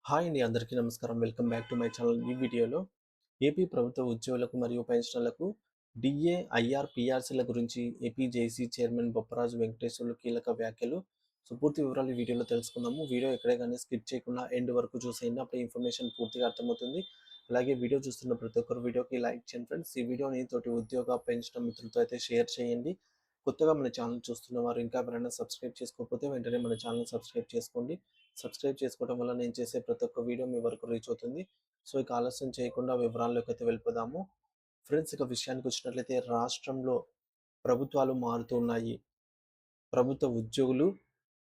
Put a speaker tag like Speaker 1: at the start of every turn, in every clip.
Speaker 1: Hi అండి, అందరికీ నమస్కారం. Welcome back to my channel. ఈ వీడియోలో ఏపీ ప్రభుత్వ ఉద్యోగులకు మరియు పెన్షనర్లకు డిఏ, ఐఆర్, పిఆర్సీల గురించి ఏపీ జేసీ చైర్మన్ బొప్పరాజు వెంకటేశ్వర్లు కీలక వ్యాఖ్యలు. పూర్తి వివరాలు ఈ వీడియోలో తెలుసుకుందాము. వీడియో ఎక్కడే కానీ స్కిప్ చేయకుండా ఎండ్ వరకు చూసేయండి. అప్పుడు ఇన్ఫర్మేషన్ పూర్తిగా అర్థమవుతుంది. అలాగే వీడియో చూస్తున్న ప్రతి ఒక్కరు వీడియోకి లైక్ చేయండి ఫ్రెండ్స్. ఈ వీడియోని తోటి ఉద్యోగ పెన్షన్ మిత్రులతో అయితే షేర్ చేయండి. కొత్తగా మన ఛానల్ చూస్తున్న వారు ఇంకా ఎవరైనా సబ్స్క్రైబ్ చేసుకోకపోతే వెంటనే మన ఛానల్ సబ్స్క్రైబ్ చేసుకోండి. సబ్స్క్రైబ్ చేసుకోవడం వల్ల నేను చేసే ప్రతి ఒక్క వీడియో మీ వరకు రీచ్ అవుతుంది. సో ఇక ఆలస్యం చేయకుండా వివరాల్లోకి అయితే వెళ్ళిపోదాము. ఫ్రెండ్స్, ఇక విషయానికి వచ్చినట్లయితే రాష్ట్రంలో ప్రభుత్వాలు మారుతూ ఉన్నాయి. ప్రభుత్వ ఉద్యోగులు,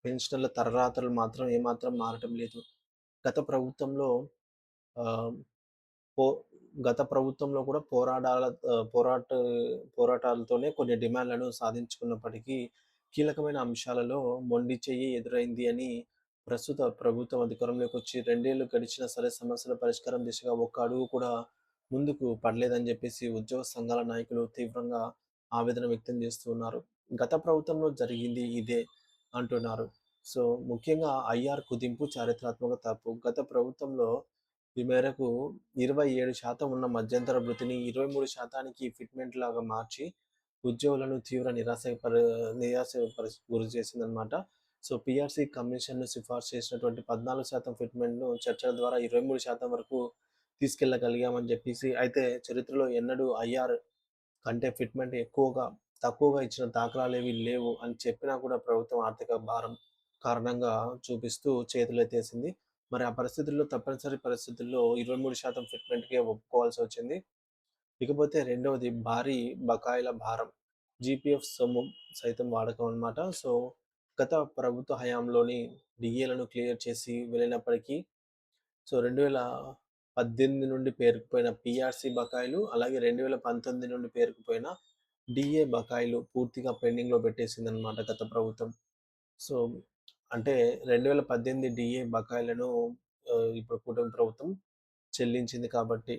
Speaker 1: పెన్షనర్ల తలరాతలు మాత్రం ఏమాత్రం మారటం లేదు. గత ప్రభుత్వంలో ఆహ్, పో గత ప్రభుత్వంలో కూడా పోరాటాలతోనే కొన్ని డిమాండ్‌లను సాధించుకున్నప్పటికీ, కీలకమైన అంశాలలో మొండి చెయ్యి ఎదురైంది అని ప్రస్తుత ప్రభుత్వం అధికారంలోకి వచ్చి 2 ఏళ్లు గడిచినా సరే సమస్యల పరిష్కారం దిశగా ఒక్క అడుగు కూడా ముందుకు పడలేదని చెప్పేసి ఉద్యోగ సంఘాల నాయకులు తీవ్రంగా ఆవేదన వ్యక్తం చేస్తూ ఉన్నారు. గత ప్రభుత్వంలో జరిగింది ఇదే అంటున్నారు. సో, ముఖ్యంగా ఐఆర్ కుదింపు చారిత్రాత్మక తప్పు. గత ప్రభుత్వంలో ఈ మేరకు 27% ఉన్న మధ్యంతర భృతిని 23% ఫిట్‌మెంట్ లాగా మార్చి ఉద్యోగులను తీవ్ర నిరాశ గురి చేసిందనమాట. సో, పీఆర్సీ కమిషన్ సిఫార్సు చేసినటువంటి 14% ఫిట్‌మెంట్‌ను చర్చల ద్వారా 23% వరకు తీసుకెళ్లగలిగామని చెప్పేసి, అయితే చరిత్రలో ఎన్నడూ ఐఆర్ కంటే ఫిట్‌మెంట్ తక్కువగా ఇచ్చిన దాఖలాలేవి లేవు అని చెప్పినా కూడా ప్రభుత్వం ఆర్థిక భారం కారణంగా చూపిస్తూ చేతులెత్తేసింది. మరి ఆ పరిస్థితుల్లో తప్పనిసరి పరిస్థితుల్లో 23% ఫిట్‌మెంట్‌కే ఒప్పుకోవాల్సొచ్చింది. ఇకపోతే రెండవది భారీ బకాయిల భారం. జీపీఎఫ్ సొమ్ము సైతం వాడకం అన్నమాట. సో, గత ప్రభుత్వ హయాంలోని డీఏలను క్లియర్ చేసి వెళ్ళినప్పటికీ, సో, 2018 నుండి పేరుకుపోయిన పీఆర్సీ బకాయిలు, అలాగే 2019 నుండి పేరుకుపోయిన డీఏ బకాయిలు పూర్తిగా పెండింగ్‌లో పెట్టేసిందన్నమాట గత ప్రభుత్వం. సో, అంటే 2018 డీఏ బకాయిలను ఇప్పుడు కూటమి ప్రభుత్వం చెల్లించింది కాబట్టి.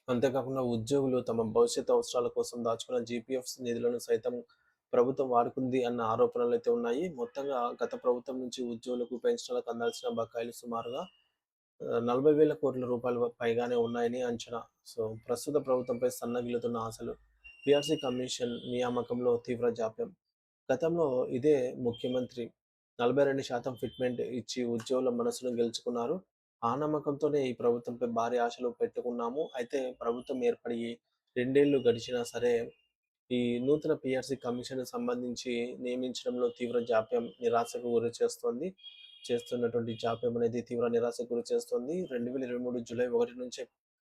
Speaker 1: అంతేకాకుండా ఉద్యోగులు తమ భవిష్యత్ అవసరాల కోసం దాచుకున్న జీపీఎఫ్ నిధులను సైతం ప్రభుత్వం వాడుకుంది అన్న ఆరోపణలైతే ఉన్నాయి. మొత్తంగా గత ప్రభుత్వం నుంచి ఉద్యోగులకు, పెన్షనర్లకు అందాల్సిన బకాయిలు సుమారుగా 40,000 కోట్ల రూపాయల పైగానే ఉన్నాయని అంచనా. సో, ప్రస్తుత ప్రభుత్వంపై సన్నగిల్లుతున్న ఆశలు. పీఆర్సీ కమిషన్ నియామకంలో తీవ్ర జాప్యం. గతంలో ఇదే ముఖ్యమంత్రి 42% ఫిట్‌మెంట్ ఇచ్చి ఉద్యోగుల మనసును గెలుచుకున్నారు. ఆ నమ్మకంతోనే ఈ ప్రభుత్వంపై భారీ ఆశలు పెట్టుకున్నాము. అయితే ప్రభుత్వం ఏర్పడి 2 ఏళ్లు గడిచినా సరే, ఈ నూతన పీఆర్సీ కమిషన్‌కి సంబంధించి నియమించడంలో తీవ్ర జాప్యం నిరాశకు గురి చేస్తోంది. చేస్తున్నటువంటి జాప్యం అనేది తీవ్ర నిరాశకు గురి చేస్తోంది. 2023 జూలై 1 నుంచే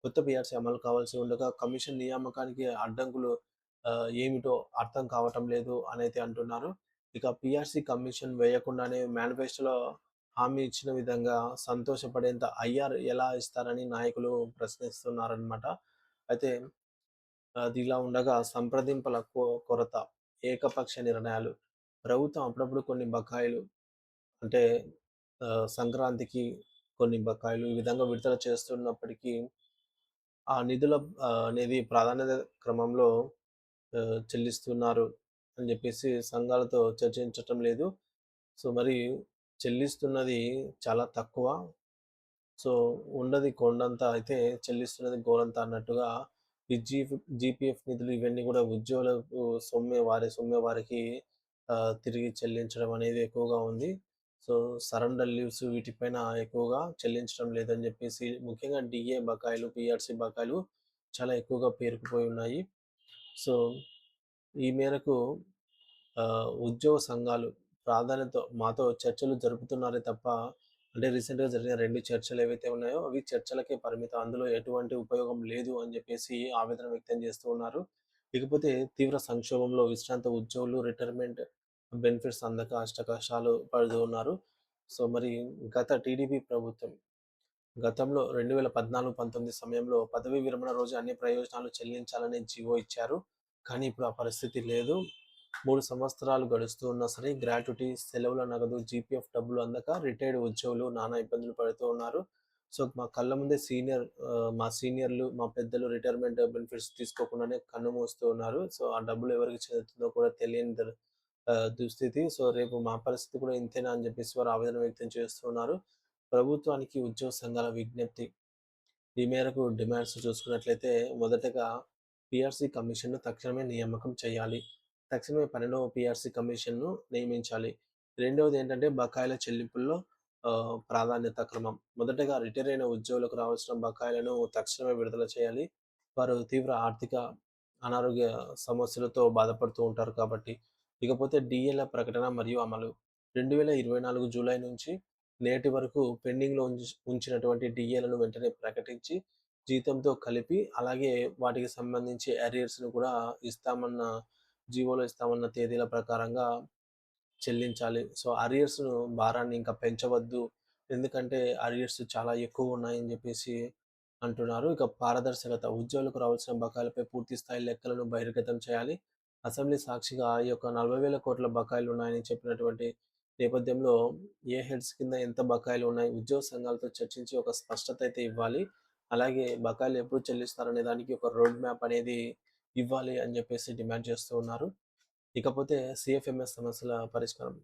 Speaker 1: కొత్త పీఆర్సీ అమలు కావాల్సి ఉండగా కమిషన్ నియామకానికి అడ్డంకులు ఏమిటో అర్థం కావటం లేదు అనైతే అంటున్నారు. ఇక పీఆర్సీ కమిషన్ వేయకుండానే మేనిఫెస్టోలో హామీ ఇచ్చిన విధంగా సంతోషపడేంత ఐఆర్ ఎలా ఇస్తారని నాయకులు ప్రశ్నిస్తున్నారనమాట. అయితే అదిలా ఉండగా సంప్రదింపుల కొరత, ఏకపక్ష నిర్ణయాలు. ప్రభుత్వం అప్పుడప్పుడు కొన్ని బకాయిలు అంటే సంక్రాంతికి కొన్ని బకాయిలు ఈ విధంగా విడుదల చేస్తున్నప్పటికీ, ఆ నిధుల అనేది ప్రాధాన్యత క్రమంలో చెల్లిస్తున్నారు అని జెప్పేసి సంఘాలతో చర్చించటం లేదు. సో, మరి చెల్లిస్తున్నది చాలా తక్కువ. సో, ఉన్నది కొండంత అయితే చెల్లిస్తున్నది గోరంత అన్నట్టుగా ఈ జీపీఎఫ్ నిధులు ఇవన్నీ గూడా ఉద్యోగులకు సొమ్మే వారికి తిరిగి చెల్లించడం అనేది ఎక్కువగా ఉంది. సో, సరెండర్ లీవ్స్ వీటిపైన ఎక్కువగా చెల్లించడం లేదని జెప్పేసి, ముఖ్యంగా డీఏ బకాయిలు, పీఆర్సీ బకాయిలు చాలా ఎక్కువగా పేరుకుపోయి ఉన్నాయి. సో, ఈ మేరకు ఉద్యోగ సంఘాలు మాతో చర్చలు జరుపుతున్నారే తప్ప, అంటే రీసెంట్‌గా జరిగిన 2 చర్చలు ఏవైతే ఉన్నాయో అవి చర్చలకే పరిమితం. అందులో ఎటువంటి ఉపయోగం లేదు అని జెప్పేసి ఆవేదన వ్యక్తం చేస్తూ ఉన్నారు. ఇకపోతే తీవ్ర సంక్షోభంలో విశ్రాంత ఉద్యోగులు, రిటైర్మెంట్ బెనిఫిట్స్ అందక అష్టకష్టాలు పడుతూ ఉన్నారు. సో, మరి గత టీడీపీ ప్రభుత్వం గతంలో 2014, 19 సమయంలో పదవీ విరమణ రోజు అన్ని ప్రయోజనాలు చెల్లించాలని జీవో ఇచ్చారు. కానీ ఇప్పుడు ఆ పరిస్థితి లేదు. 3 సంవత్సరాలు గడుస్తూ ఉన్నా సరే గ్రాట్యుటీ, సెలవుల నగదు, జీపీఎఫ్ డబ్బులు అందక రిటైర్డ్ ఉద్యోగులు నానా ఇబ్బందులు పడుతూ ఉన్నారు. సో, మా కళ్ళ ముందే మా సీనియర్‌లు, మా పెద్దలు రిటైర్మెంట్ బెనిఫిట్స్ తీసుకోకుండానే కన్నుమూస్తూ ఉన్నారు. సో, ఆ డబ్బులు ఎవరికి చెందుతుందో కూడా తెలియని దుస్థితి. సో, రేపు మా పరిస్థితి కూడా ఇంతేనా అని చెప్పేసి వారు ఆవేదన వ్యక్తం చేస్తూ ఉన్నారు. ప్రభుత్వానికి ఉద్యోగ సంఘాల విజ్ఞప్తి. ఈ మేరకు డిమాండ్స్ చూసుకున్నట్లయితే మొదటగా పీఆర్సీ కమిషన్‌ను తక్షణమే నియామకం చేయాలి. తక్షణమే 12వ పీఆర్సీ కమిషన్‌ను నియమించాలి. రెండవదేంటంటే బకాయిల చెల్లింపుల్లో ప్రాధాన్యత క్రమం. మొదటగా రిటైర్ అయిన ఉద్యోగులకు రావాల్సిన బకాయిలను తక్షణమే విడుదల చేయాలి. వారు తీవ్ర ఆర్థిక, అనారోగ్య సమస్యలతో బాధపడుతూ ఉంటారు కాబట్టి. ఇకపోతే డీఏల ప్రకటన మరియు అమలు. 2024 జూలై నుంచి నేటి వరకు పెండింగ్‌లో ఉంచినటువంటి డీఏలను వెంటనే ప్రకటించి, జీతంతో కలిపి అలాగే వాటికి సంబంధించి అరియర్స్‌ని కూడా ఇస్తామన్న జీవోలో ఇస్తామన్న తేదీల ప్రకారంగా చెల్లించాలి. సో, అరియర్స్‌ను భారాన్ని ఇంకా పెంచవద్దు. ఎందుకంటే అరియర్స్ చాలా ఎక్కువున్నాయని జెప్పేసి అంటున్నారు. ఇక పారదర్శకత. ఉద్యోగులకు రావాల్సిన బకాయిలపై పూర్తి స్థాయి లెక్కలను బహిర్గతం చేయాలి. అసెంబ్లీ సాక్షిగా ఈ యొక్క 40,000 కోట్ల బకాయిలున్నాయని చెప్పినటువంటి నేపథ్యంలో ఏ హెడ్స్ కింద ఎంత బకాయిలు ఉన్నాయి, ఉద్యోగ సంఘాలతో చర్చించి ఒక స్పష్టత అయితే ఇవ్వాలి. అలాగే బకాయిలు ఎప్పుడు చెల్లిస్తారనే దానికి ఒక రోడ్ మ్యాప్ అనేది ఇవ్వాలి అని జెప్పేసి డిమాండ్ చేస్తూ ఉన్నారు. ఇకపోతే సీఎఫ్ఎంఎస్ సమస్యల పరిష్కారం.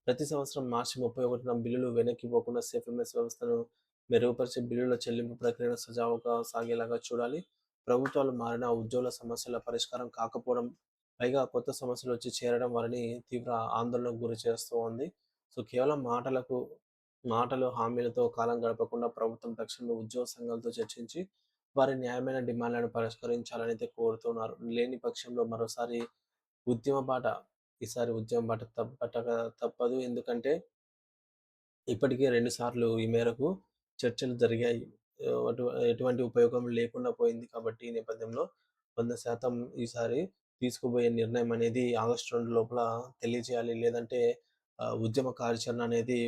Speaker 1: ప్రతి సంవత్సరం మార్చి 31న బిల్లులు వెనక్కి పోకుండా సీఎఫ్ఎంఎస్ వ్యవస్థను మెరుగుపరిచి బిల్లుల చెల్లింపు ప్రక్రియను సజావుగా సాగేలాగా చూడాలి. ప్రభుత్వాలు మారినా ఉద్యోగుల సమస్యల పరిష్కారం కాకపోవడం, పైగా కొత్త సమస్యలు వచ్చి చేరడం వారిని తీవ్ర ఆందోళనకు గురి చేస్తూ ఉంది. సో, కేవలం మాటలు, హామీలతో కాలం గడపకుండా ప్రభుత్వం తక్షణమే ఉద్యోగ సంఘాలతో చర్చించి వారి న్యాయమైన డిమాండ్‌లను పరిష్కరించాలని అయితే కోరుతున్నారు. లేని పక్షంలో మరోసారి ఉద్యమ బాట ఈసారి ఉద్యమ బాట పట్టక తప్పదు. ఎందుకంటే ఇప్పటికే 2 సార్లు ఈ మేరకు చర్చలు జరిగాయి. ఎటువంటి ఉపయోగం లేకుండా పోయింది కాబట్టి ఈ నేపథ్యంలో 100% ఈసారి తీసుకోబోయే నిర్ణయం అనేది ఆగస్టు 2 లోపల తెలియజేయాలి. లేదంటే ఉద్యమ కార్యాచరణ అనేది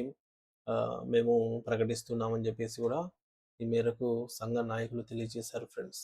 Speaker 1: మేము ప్రకటిస్తున్నామని జెప్పేసి గూడా ఈ మేరకు సంఘ నాయకులు తెలియజేశారు ఫ్రెండ్స్.